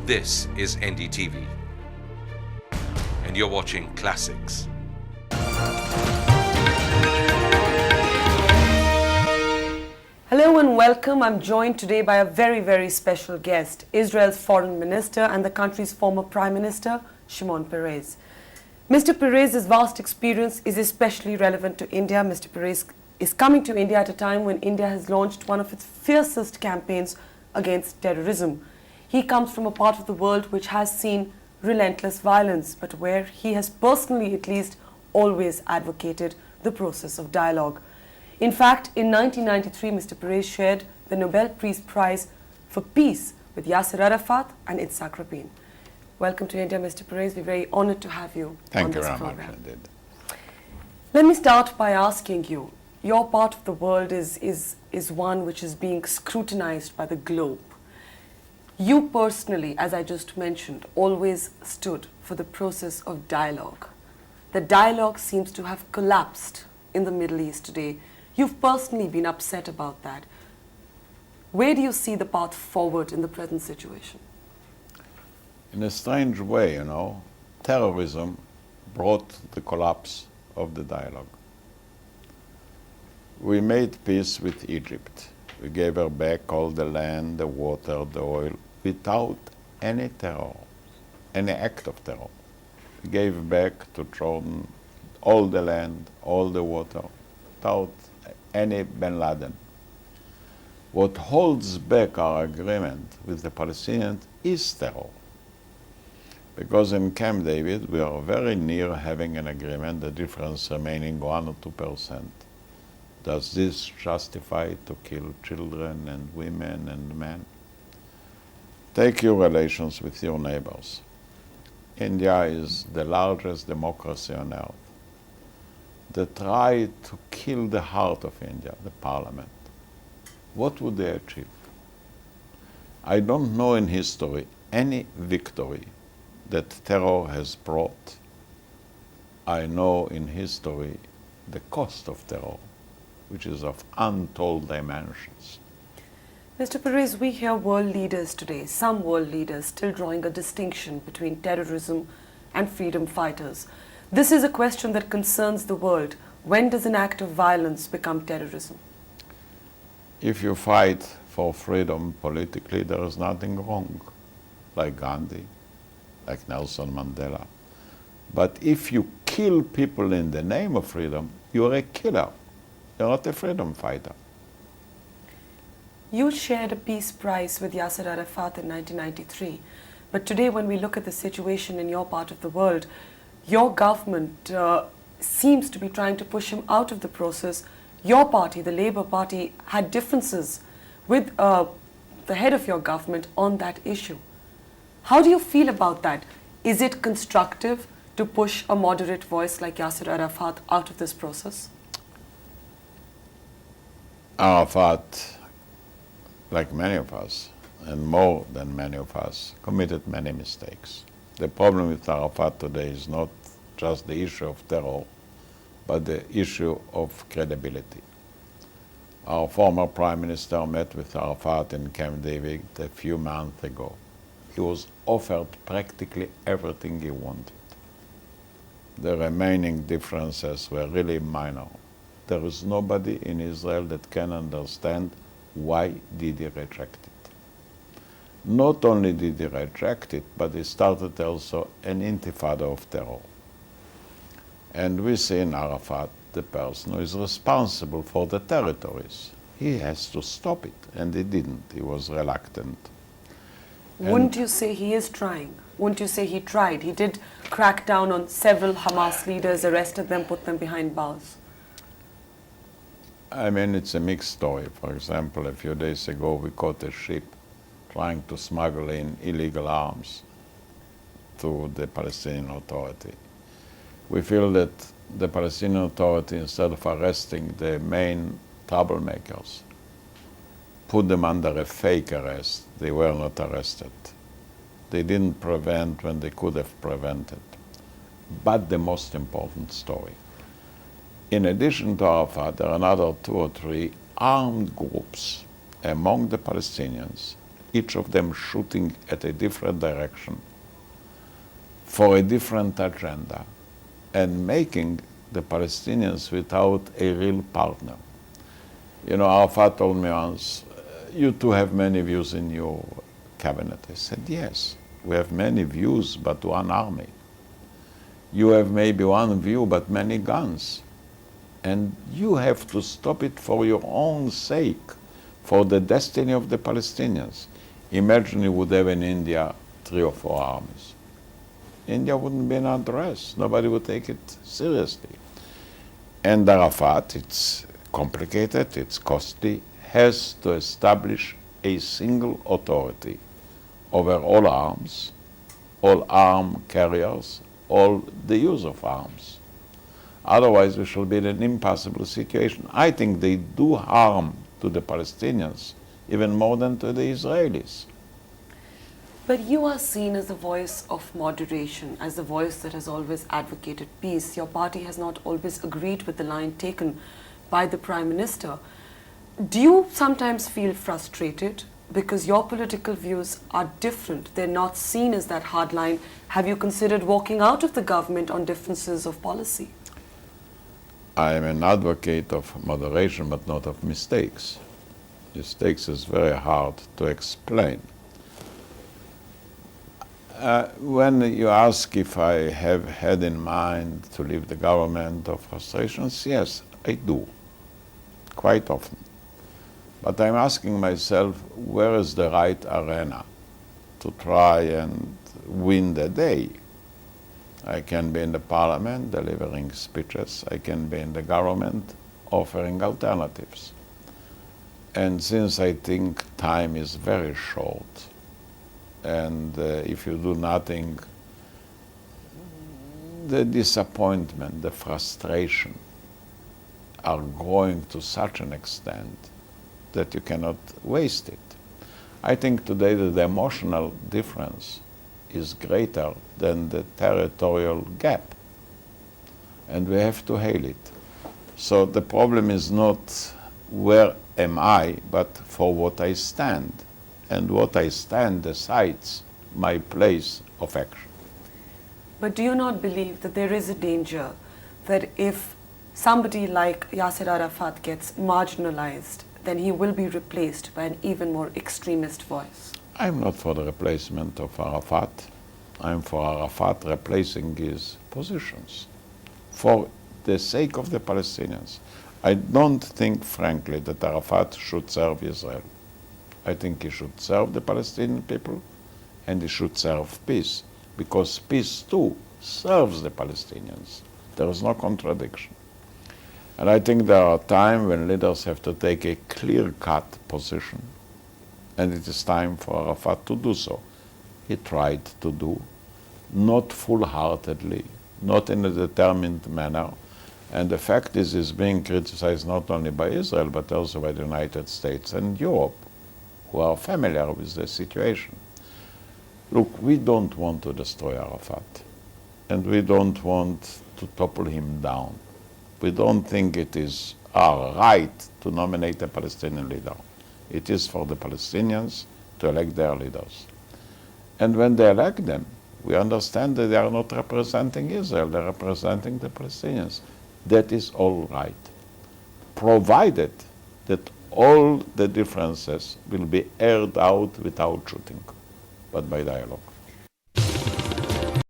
This is Ndtv, and you're watching Classics. Hello and welcome. I'm joined today by a very, very special guest, Israel's foreign minister and the country's former prime minister, Shimon Peres. Mr. Peres' vast experience is especially relevant to India. Mr. Peres is coming to India at a time when India has launched one of its fiercest campaigns against terrorism. He comes from a part of the world which has seen relentless violence, but where he has personally, at least, always advocated the process of dialogue. In fact, in 1993, Mr. Peres shared the Nobel Peace Prize for Peace with Yasser Arafat and Itzhak Rabin. Welcome to India, Mr. Peres. We're very honored to have you on this program. Thank you very much indeed. Let me start by asking you, your part of the world is one which is being scrutinized by the globe. You personally, as I just mentioned, always stood for the process of dialogue. The dialogue seems to have collapsed in the Middle East today. You've personally been upset about that. Where do you see the path forward in the present situation? In a strange way, terrorism brought the collapse of the dialogue. We made peace with Egypt. We gave her back all the land, the water, the oil, without any terror, any act of terror. We gave back to Jordan all the land, all the water, without any bin Laden. What holds back our agreement with the Palestinians is terror. Because in Camp David, we are very near having an agreement, the difference remaining 1 or 2%. Does this justify to kill children and women and men? Take your relations with your neighbors. India is the largest democracy on earth. They try to kill the heart of India, the parliament. What would they achieve? I don't know in history any victory that terror has brought. I know in history the cost of terror, which is of untold dimensions. Mr. Peres, we hear world leaders today, some world leaders, still drawing a distinction between terrorism and freedom fighters. This is a question that concerns the world. When does an act of violence become terrorism? If you fight for freedom politically, there is nothing wrong, like Gandhi, like Nelson Mandela. But if you kill people in the name of freedom, you're a killer. You're not a freedom fighter. You shared a peace prize with Yasser Arafat in 1993. But today, when we look at the situation in your part of the world, your government seems to be trying to push him out of the process. Your party, the Labour Party, had differences with the head of your government on that issue. How do you feel about that? Is it constructive to push a moderate voice like Yasser Arafat out of this process? Arafat, like many of us, and more than many of us, committed many mistakes. The problem with Arafat today is not just the issue of terror, but the issue of credibility. Our former Prime Minister met with Arafat in Camp David a few months ago. He was offered practically everything he wanted. The remaining differences were really minor. There is nobody in Israel that can understand why did he reject it. Not only did he reject it, but he started also an intifada of terror. And we see in Arafat the person who is responsible for the territories. He has to stop it, and he didn't. He was reluctant. Wouldn't you say he is trying? Wouldn't you say he tried? He did crack down on several Hamas leaders, arrested them, put them behind bars. I mean, it's a mixed story. For example, a few days ago, we caught a ship trying to smuggle in illegal arms to the Palestinian Authority. We feel that the Palestinian Authority, instead of arresting the main troublemakers, put them under a fake arrest. They were not arrested. They didn't prevent when they could have prevented. But the most important story, in addition to Arafat, there are another 2 or 3 armed groups among the Palestinians each of them shooting at a different direction for a different agenda, and making the Palestinians without a real partner. You know, Arafat told me once, you two have many views in your cabinet. I said, yes, we have many views, but one army. You have maybe one view, but many guns. And you have to stop it for your own sake, for the destiny of the Palestinians. Imagine you would have in India 3 or 4 armies. India wouldn't be an address. Nobody would take it seriously. And Arafat, it's complicated, it's costly, has to establish a single authority over all arms, all arm carriers, all the use of arms. Otherwise, we shall be in an impossible situation. I think they do harm to the Palestinians even more than to the Israelis. But you are seen as the voice of moderation, as the voice that has always advocated peace. Your party has not always agreed with the line taken by the Prime Minister. Do you sometimes feel frustrated because your political views are different? They're not seen as that hard line. Have you considered walking out of the government on differences of policy? I am an advocate of moderation, but not of mistakes. Mistakes is very hard to explain. When you ask if I have had in mind to leave the government of frustrations, yes, I do, quite often. But I'm asking myself, where is the right arena to try and win the day? I can be in the parliament delivering speeches. I can be in the government offering alternatives. And since I think time is very short, and if you do nothing, the disappointment, the frustration are growing to such an extent that you cannot waste it. I think today that the emotional difference is greater than the territorial gap, and we have to hail it. So the problem is not where am I, but for what I stand. And what I stand decides my place of action. But do you not believe that there is a danger that if somebody like Yasser Arafat gets marginalized, then he will be replaced by an even more extremist voice? I'm not for the replacement of Arafat. I'm for Arafat replacing his positions for the sake of the Palestinians. I don't think, frankly, that Arafat should serve Israel. I think he should serve the Palestinian people, and he should serve peace, because peace too serves the Palestinians. There is no contradiction. And I think there are times when leaders have to take a clear-cut position, and it is time for Arafat to do so. He tried to do, not full-heartedly, not in a determined manner, and the fact is he's being criticized not only by Israel, but also by the United States and Europe, who are familiar with the situation. Look, we don't want to destroy Arafat, and we don't want to topple him down. We don't think it is our right to nominate a Palestinian leader. It is for the Palestinians to elect their leaders. And when they elect them, we understand that they are not representing Israel, they're representing the Palestinians. That is all right, provided that all the differences will be aired out without shooting, but by dialogue.